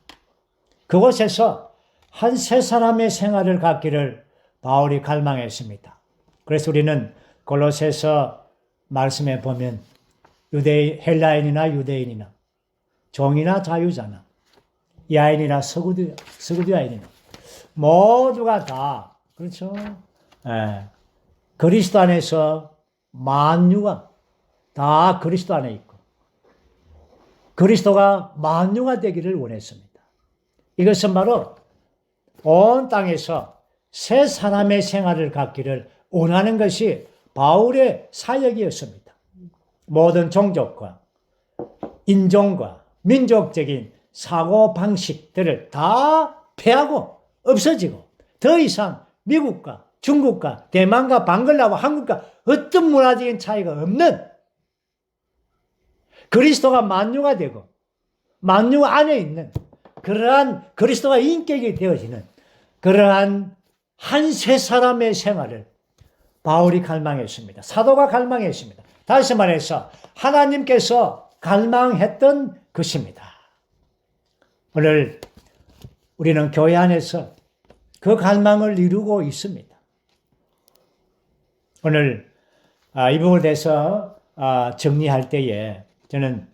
그곳에서 한 세 사람의 생활을 갖기를 바울이 갈망했습니다. 그래서 우리는 골로새서 말씀에 보면 헬라인이나 유대인이나 종이나 자유자나 야인이나 서구디아인이나 모두가 다, 그렇죠? 그리스도 안에서 만유가 다 그리스도 안에 있고 그리스도가 만유가 되기를 원했습니다. 이것은 바로 온 땅에서 새 사람의 생활을 갖기를 원하는 것이 바울의 사역이었습니다. 모든 종족과 인종과 민족적인 사고방식들을 다 폐하고 없어지고 더 이상 미국과 중국과 대만과 방글라와 한국과 어떤 문화적인 차이가 없는 그리스도가 만유가 되고 만유 안에 있는 그러한 그리스도가 인격이 되어지는 그러한 한 세 사람의 생활을 바울이 갈망했습니다. 사도가 갈망했습니다. 다시 말해서 하나님께서 갈망했던 것입니다. 오늘 우리는 교회 안에서 그 갈망을 이루고 있습니다. 오늘 이 부분에 대해서 정리할 때에 저는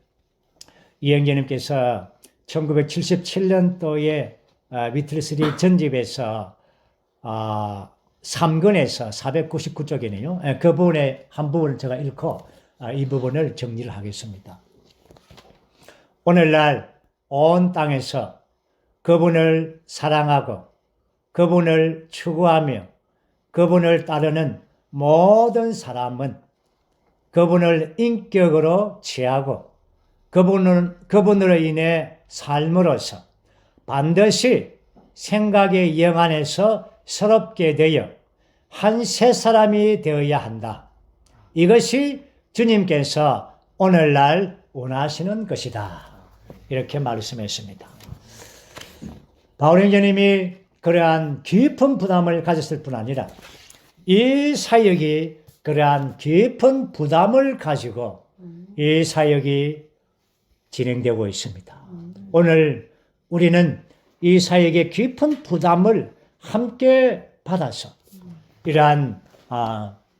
이영재님께서 1977년도에 위틀스리 전집에서 3권에서 499쪽이네요. 그 부분의 한 부분을 제가 읽고 이 부분을 정리를 하겠습니다. 오늘날 온 땅에서 그분을 사랑하고 그분을 추구하며 그분을 따르는 모든 사람은 그분을 인격으로 취하고 그분으로 인해 삶으로서 반드시 생각의 영안에서 새롭게 되어 한 새 사람이 되어야 한다. 이것이 주님께서 오늘날 원하시는 것이다. 이렇게 말씀했습니다. 바울 형제님이 그러한 깊은 부담을 가졌을 뿐 아니라 이 사역이 그러한 깊은 부담을 가지고 이 사역이 진행되고 있습니다. 오늘 우리는 이 사역의 깊은 부담을 함께 받아서 이러한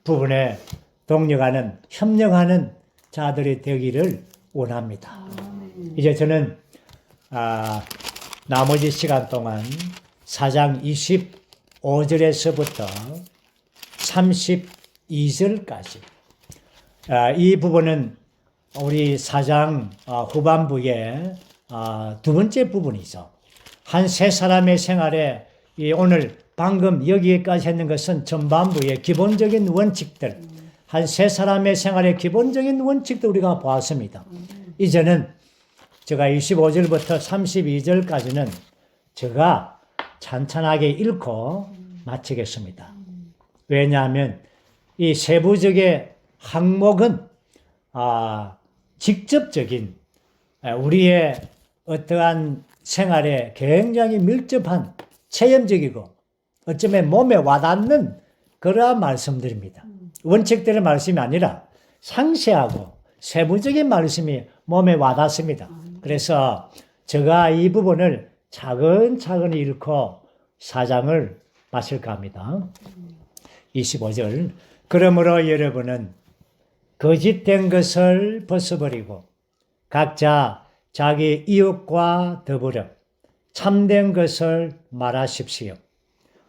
부분에 동력하는, 협력하는 자들이 되기를 원합니다. 이제 저는 나머지 시간 동안 4장 25절에서부터 32절까지 이 부분은 우리 4장 후반부의 두 번째 부분이죠. 한 세 사람의 생활에 오늘 방금 여기까지 했는 것은 전반부의 기본적인 원칙들, 한 세 사람의 생활의 기본적인 원칙도 우리가 보았습니다. 이제는 제가 25절부터 32절까지는 제가 찬찬하게 읽고 마치겠습니다. 왜냐하면 이 세부적의 항목은 직접적인 우리의 어떠한 생활에 굉장히 밀접한 체험적이고 어쩌면 몸에 와닿는 그러한 말씀들입니다. 원칙들의 말씀이 아니라 상세하고 세부적인 말씀이 몸에 와닿습니다. 그래서 제가 이 부분을 차근차근 읽고 4장을 마칠까 합니다. 25절. 그러므로 여러분은 거짓된 것을 벗어버리고 각자 자기 이웃과 더불어 참된 것을 말하십시오.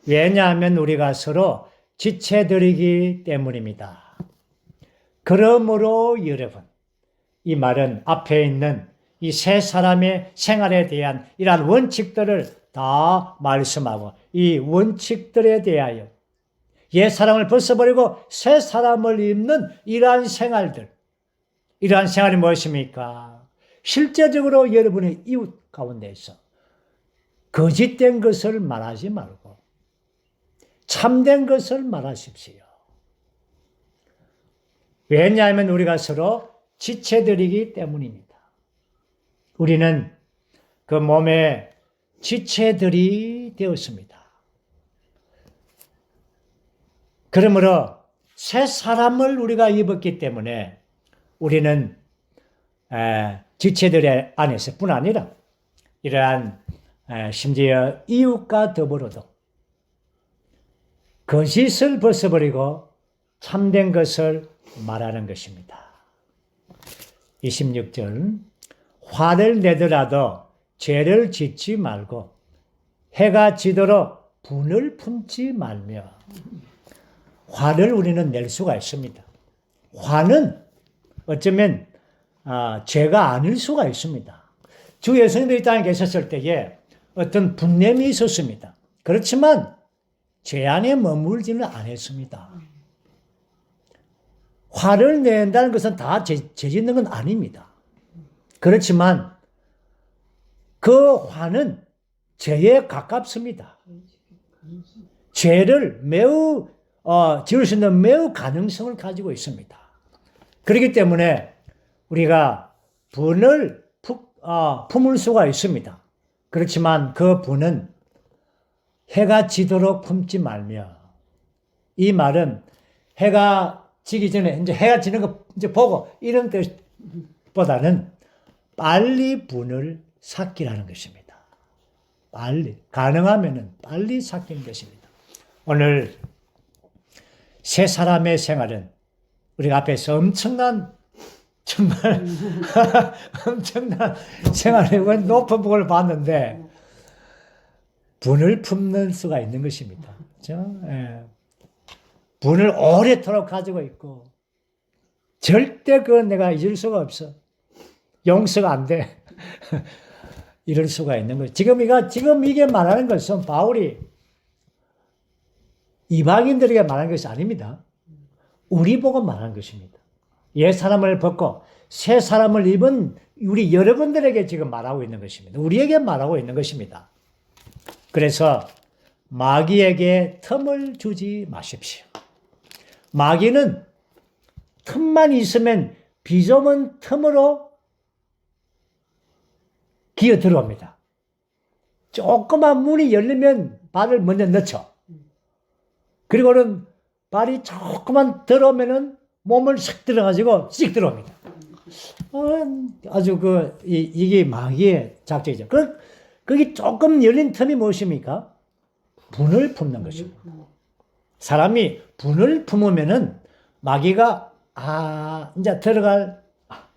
왜냐하면 우리가 서로 지체드리기 때문입니다. 그러므로 여러분, 이 말은 앞에 있는 이 세 사람의 생활에 대한 이러한 원칙들을 다 말씀하고 이 원칙들에 대하여 옛 사람을 벗어버리고 새 사람을 입는 이러한 생활들, 이러한 생활이 무엇입니까? 실제적으로 여러분의 이웃 가운데서 거짓된 것을 말하지 말고 참된 것을 말하십시오. 왜냐하면 우리가 서로 지체들이기 때문입니다. 우리는 그 몸에 지체들이 되었습니다. 그러므로 새 사람을 우리가 입었기 때문에 우리는 지체들 안에서 뿐 아니라 이러한 심지어 이웃과 더불어도 거짓을 벗어버리고 참된 것을 말하는 것입니다. 26절. 화를 내더라도 죄를 짓지 말고 해가 지도록 분을 품지 말며. 화를 우리는 낼 수가 있습니다. 화는 어쩌면 죄가 아닐 수가 있습니다. 주 예수님도 이 땅에 계셨을 때에 어떤 분냄이 있었습니다. 그렇지만 죄 안에 머물지는 않았습니다. 화를 낸다는 것은 다 죄 짓는 건 아닙니다. 그렇지만 그 화는 죄에 가깝습니다. 죄를 매우 지을 수 있는 매우 가능성을 가지고 있습니다. 그렇기 때문에 우리가 분을 품을 수가 있습니다. 그렇지만 그 분은 해가 지도록 품지 말며, 이 말은 해가 지기 전에 이제 해가 지는 거 이제 보고 이런 뜻보다는 빨리 분을 삭히라는 것입니다. 빨리, 가능하면은 빨리 삭히는 것입니다. 오늘 세 사람의 생활은 우리가 앞에서 엄청난 정말 엄청난 생활의 높은 복을 받는데 분을 품는 수가 있는 것입니다. 그렇죠? 예. 분을 오래도록 가지고 있고 절대 그건 내가 잊을 수가 없어. 용서가 안 돼. 이럴 수가 있는 거예요. 지금 이게 말하는 것은 바울이 이방인들에게 말하는 것이 아닙니다. 우리 보고 말하는 것입니다. 옛 사람을 벗고 새 사람을 입은 우리 여러분들에게 지금 말하고 있는 것입니다. 우리에게 말하고 있는 것입니다. 그래서 마귀에게 틈을 주지 마십시오. 마귀는 틈만 있으면 비좁은 틈으로 기어 들어옵니다. 조그만 문이 열리면 발을 먼저 넣죠. 그리고는 발이 조금만 들어오면은 몸을 싹 들어가지고 씩 들어옵니다. 아주 이게 마귀의 작전이죠. 거기 조금 열린 틈이 무엇입니까? 분을 품는 것입니다. 사람이 분을 품으면은 마귀가 이제 들어갈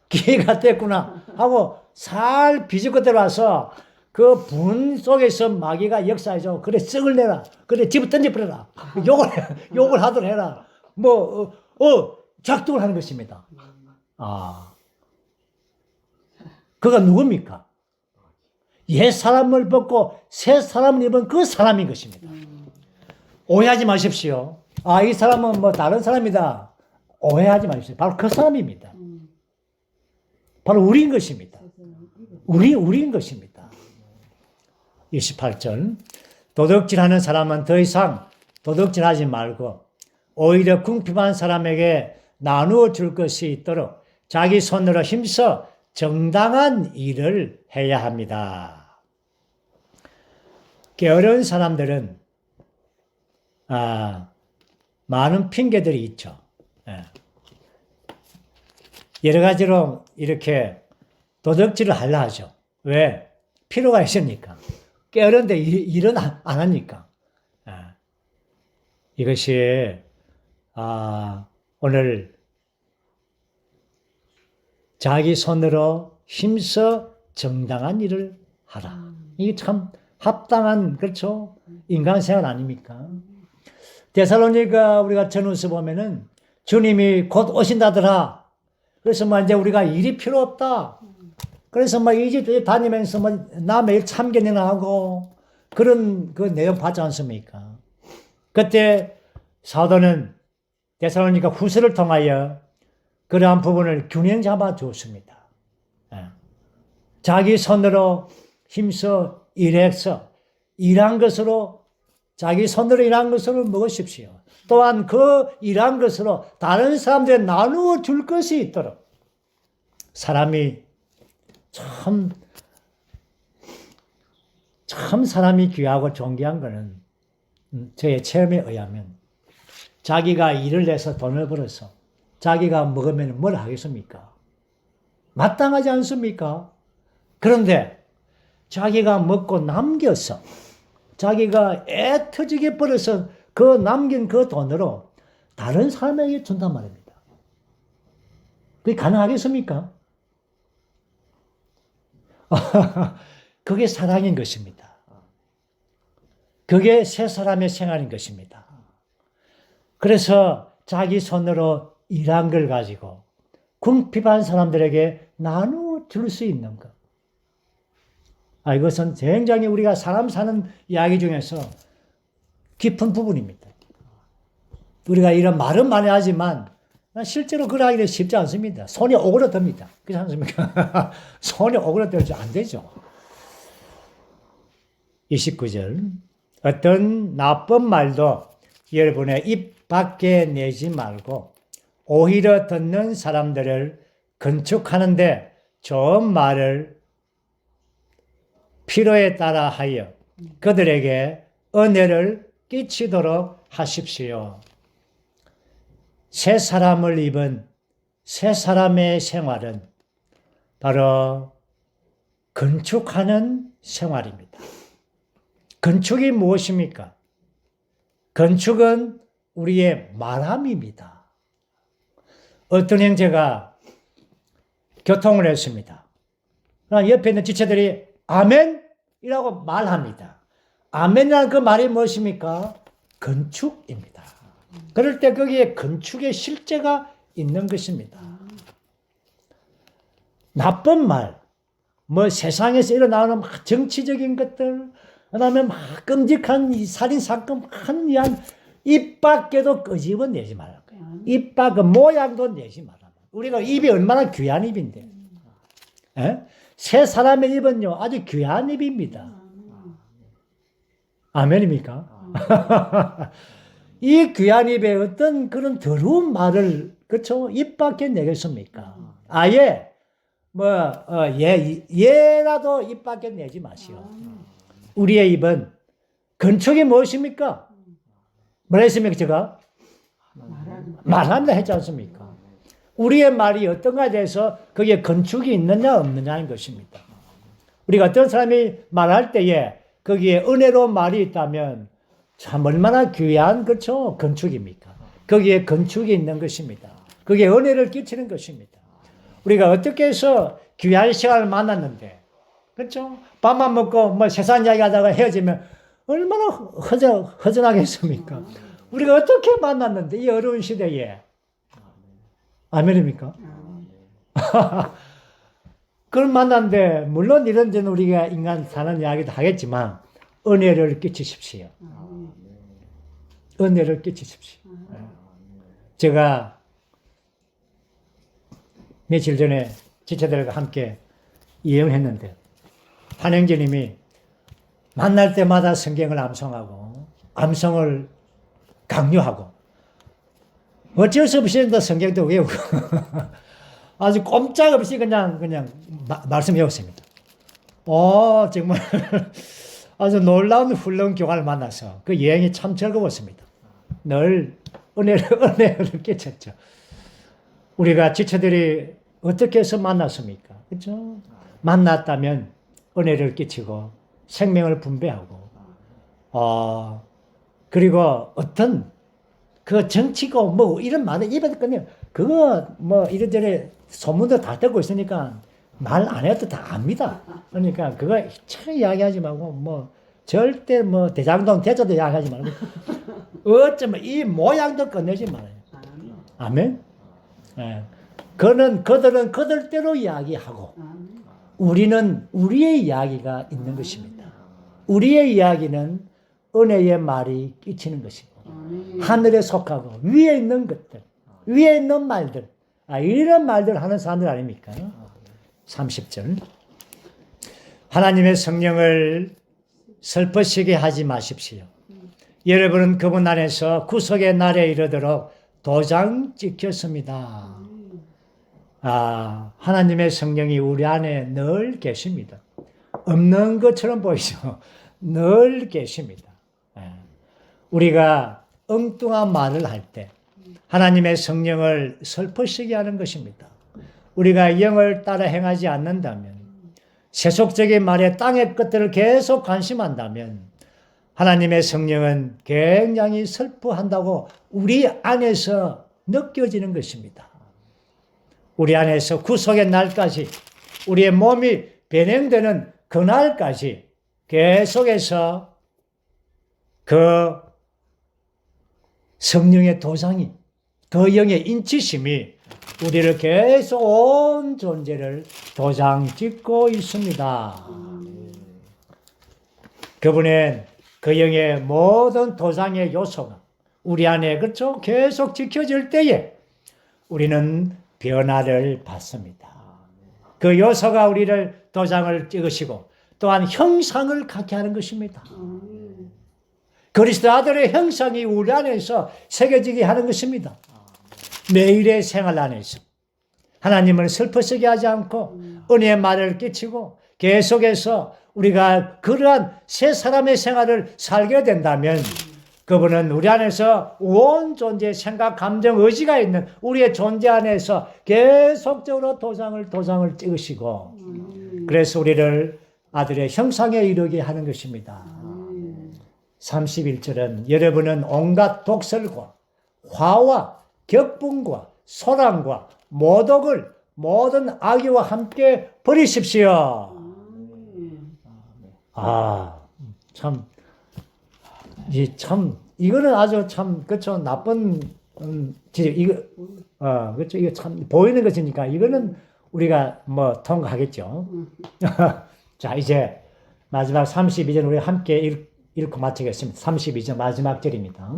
기회가 됐구나 하고 살 비집고 들어와서 그 분 속에서 마귀가 역사해서 그래 썩을 내라, 그래 집어 던져버려라, 욕을 하도록 해라, 작동을 하는 것입니다. 그가 누굽니까? 옛 사람을 벗고 새 사람을 입은 그 사람인 것입니다. 오해하지 마십시오. 이 사람은 다른 사람이다. 오해하지 마십시오. 바로 그 사람입니다. 바로 우리인 것입니다. 우리인 것입니다. 28절. 도둑질하는 사람은 더 이상 도둑질하지 말고 오히려 궁핍한 사람에게 나누어 줄 것이 있도록 자기 손으로 힘써 정당한 일을 해야 합니다. 게으른 사람들은 많은 핑계들이 있죠. 여러 가지로 이렇게 도둑질을 하려 하죠. 왜? 필요가 있으니까. 게으른데 일은 안 하니까. 이것이 오늘 자기 손으로 힘써 정당한 일을 하라. 이게 참 합당한, 그렇죠? 인간생활 아닙니까? 데살로니가 우리가 전후서 보면은 주님이 곧 오신다더라. 그래서 이제 우리가 일이 필요 없다. 그래서 이집 다니면서 남의 일 참견이나 하고 그런 그 내용 봤지 않습니까? 그때 사도는 데살로니가 후서를 통하여 그러한 부분을 균형 잡아 주었습니다. 자기 손으로 힘써 일해서 일한 것으로 자기 손으로 일한 것으로 먹으십시오. 또한 그 일한 것으로 다른 사람들에 나누어 줄 것이 있도록. 사람이 참 사람이 귀하고 존귀한 것은 저의 체험에 의하면 자기가 일을 내서 돈을 벌어서 자기가 먹으면 뭘 하겠습니까? 마땅하지 않습니까? 그런데 자기가 먹고 남겨서 자기가 애터지게 벌어서 그 남긴 그 돈으로 다른 사람에게 준단 말입니다. 그게 가능하겠습니까? 그게 사랑인 것입니다. 그게 새 사람의 생활인 것입니다. 그래서 자기 손으로 일한 걸 가지고 궁핍한 사람들에게 나누어 줄 수 있는 것. 이것은 굉장히 우리가 사람 사는 이야기 중에서 깊은 부분입니다. 우리가 이런 말은 많이 하지만 실제로 그러기는 쉽지 않습니다. 손이 오그라듭니다. 그렇지 않습니까? 손이 오그라들지 안 되죠. 29절. 어떤 나쁜 말도 여러분의 입 밖에 내지 말고 오히려 듣는 사람들을 건축하는데 좋은 말을 필요에 따라 하여 그들에게 은혜를 끼치도록 하십시오. 새 사람을 입은 새 사람의 생활은 바로 건축하는 생활입니다. 건축이 무엇입니까? 건축은 우리의 말함입니다. 어떤 형제가 교통을 했습니다. 옆에 있는 지체들이 아멘이라고 말합니다. 아멘이라는 그 말이 무엇입니까? 건축입니다. 그럴 때 거기에 건축의 실제가 있는 것입니다. 나쁜 말, 뭐 세상에서 일어나는 막 정치적인 것들, 그 다음에 막 끔찍한 이 살인사건 하는 이한 입 밖에도 끄집어 내지 말라는 거예요. 입 밖, 그 모양도 내지 말라. 우리가 입이 얼마나 귀한 입인데. 에? 새 사람의 입은요, 아주 귀한 입입니다. 아멘입니까? 이 귀한 입에 어떤 그런 더러운 말을, 그렇죠? 입 밖에 내겠습니까? 아예, 얘라도 입 밖에 내지 마시오. 우리의 입은 건축이 무엇입니까? 뭐라 했습니까, 제가? 말한다 했지 않습니까? 우리의 말이 어떤가에 대해서 거기에 건축이 있느냐 없느냐는 것입니다. 우리가 어떤 사람이 말할 때에 거기에 은혜로운 말이 있다면 참 얼마나 귀한, 그렇죠? 건축입니까? 거기에 건축이 있는 것입니다. 거기에 은혜를 끼치는 것입니다. 우리가 어떻게 해서 귀한 시간을 만났는데, 그렇죠? 밥만 먹고 뭐 세상 이야기 하다가 헤어지면 얼마나 허전하겠습니까? 우리가 어떻게 만났는데, 이 어려운 시대에. 아멘입니까? 그걸 만났는데, 물론 이런 데는 우리가 인간 사는 이야기도 하겠지만, 은혜를 끼치십시오. 은혜를 끼치십시오. 제가 며칠 전에 지체들과 함께 예언했는데, 한영재님이 만날 때마다 성경을 암송하고, 암송을 강요하고, 어쩔 수 없이 성경도 외우고, 아주 꼼짝없이 그냥 말씀 외웠습니다. 정말 아주 놀라운 훌륭한 교관을 만나서 그 여행이 참 즐거웠습니다. 늘 은혜를 끼쳤죠. 우리가 지체들이 어떻게 해서 만났습니까? 그렇죠? 만났다면 은혜를 끼치고 생명을 분배하고, 그리고 어떤 그 정치고 뭐 이런 말을 입에서 꺼내요. 그거 뭐 이래저래 소문도 다 듣고 있으니까 말 안 해도 다 압니다. 그러니까 그거 참 이야기하지 말고 뭐 절대 뭐 대장동 대저도 이야기하지 말고 어쩌면 이 모양도 꺼내지 말아요. 아멘. 예. 그들은 그들대로 이야기하고 우리는 우리의 이야기가 있는 것입니다. 우리의 이야기는 은혜의 말이 끼치는 것이고 하늘에 속하고 위에 있는 것들, 위에 있는 말들, 이런 말들 하는 사람들 아닙니까? 30절. 하나님의 성령을 슬퍼시게 하지 마십시오. 여러분은 그분 안에서 구속의 날에 이르도록 도장 찍혔습니다. 하나님의 성령이 우리 안에 늘 계십니다. 없는 것처럼 보이죠. 늘 계십니다. 우리가 엉뚱한 말을 할 때 하나님의 성령을 슬퍼시게 하는 것입니다. 우리가 영을 따라 행하지 않는다면, 세속적인 말에 땅의 것들을 계속 관심한다면 하나님의 성령은 굉장히 슬퍼한다고 우리 안에서 느껴지는 것입니다. 우리 안에서 구속의 날까지, 우리의 몸이 변형되는 그 날까지 계속해서 그 성령의 도장이, 그 영의 인치심이 우리를 계속 온 존재를 도장 찍고 있습니다. 그분의 그 영의 모든 도장의 요소가 우리 안에 그렇죠? 계속 지켜질 때에 우리는 변화를 받습니다. 그 요소가 우리를 도장을 찍으시고 또한 형상을 갖게 하는 것입니다. 그리스도 아들의 형상이 우리 안에서 새겨지게 하는 것입니다. 매일의 생활 안에서 하나님을 슬퍼지게 하지 않고 은혜의 말을 끼치고 계속해서 우리가 그러한 새 사람의 생활을 살게 된다면 그분은 우리 안에서 온 존재의 생각, 감정, 의지가 있는 우리의 존재 안에서 계속적으로 도장을 찍으시고 그래서 우리를 아들의 형상에 이르게 하는 것입니다. 31절은 여러분은 온갖 독설과 화와 격분과 소란과 모독을 모든 악의와 함께 버리십시오. 참 이거는 아주 참, 그쵸, 나쁜, 이거, 그쵸, 이거 참, 보이는 것이니까, 이거는 우리가 뭐, 통과하겠죠. 자, 이제, 마지막 32절 우리 함께 읽고 마치겠습니다. 32절 마지막 절입니다.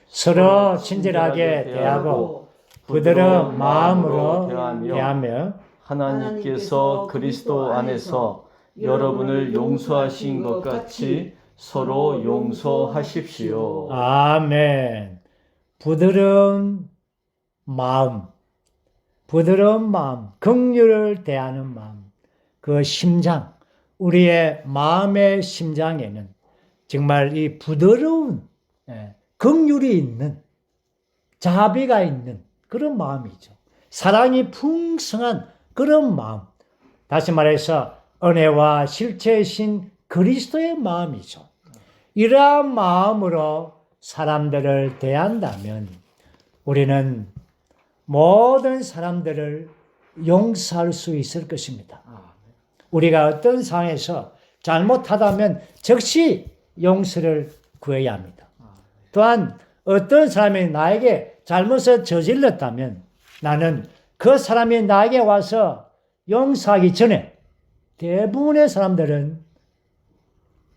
서로 친절하게 대하고, 부드러운 마음으로 대하며, 하나님께서 그리스도 안에서 여러분을 용서하신 것 같이 서로 용서하십시오. 아멘. 부드러운 마음, 긍휼을 대하는 마음, 그 심장, 우리의 마음의 심장에는 정말 이 부드러운 긍휼이 있는, 자비가 있는 그런 마음이죠. 사랑이 풍성한 그런 마음. 다시 말해서 은혜와 실체이신 그리스도의 마음이죠. 이러한 마음으로 사람들을 대한다면 우리는 모든 사람들을 용서할 수 있을 것입니다. 우리가 어떤 상황에서 잘못하다면 즉시 용서를 구해야 합니다. 또한 어떤 사람이 나에게 잘못을 저질렀다면 나는 그 사람이 나에게 와서 용서하기 전에 대부분의 사람들은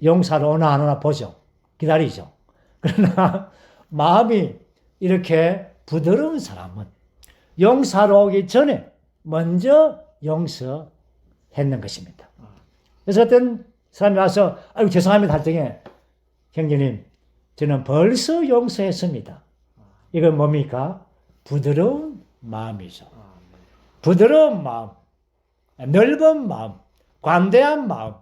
용서를 오나 안 오나 보죠. 기다리죠. 그러나 마음이 이렇게 부드러운 사람은 용서하러 오기 전에 먼저 용서했는 것입니다. 그래서 어떤 사람이 와서 아이고 죄송합니다 할 때에 형제님 저는 벌써 용서했습니다. 이건 뭡니까? 부드러운 마음이죠. 부드러운 마음, 넓은 마음, 관대한 마음,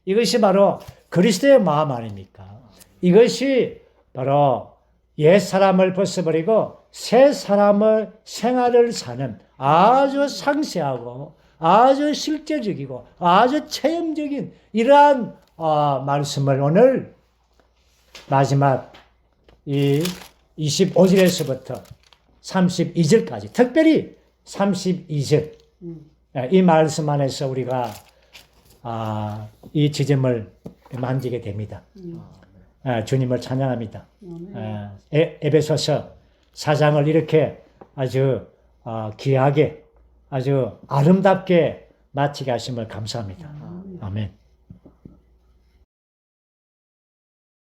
이것이 바로 그리스도의 마음 아닙니까? 이것이 바로 옛 사람을 벗어버리고 새 사람의 생활을 사는 아주 상세하고 아주 실제적이고 아주 체험적인 이러한 말씀을 오늘 마지막 이 25절에서부터 32절까지 특별히 32절 이 말씀 안에서 우리가 이 지점을 만지게 됩니다. 주님을 찬양합니다. 에베소서 4장을 이렇게 아주 귀하게 아주 아름답게 마치게 하심을 감사합니다. 아멘.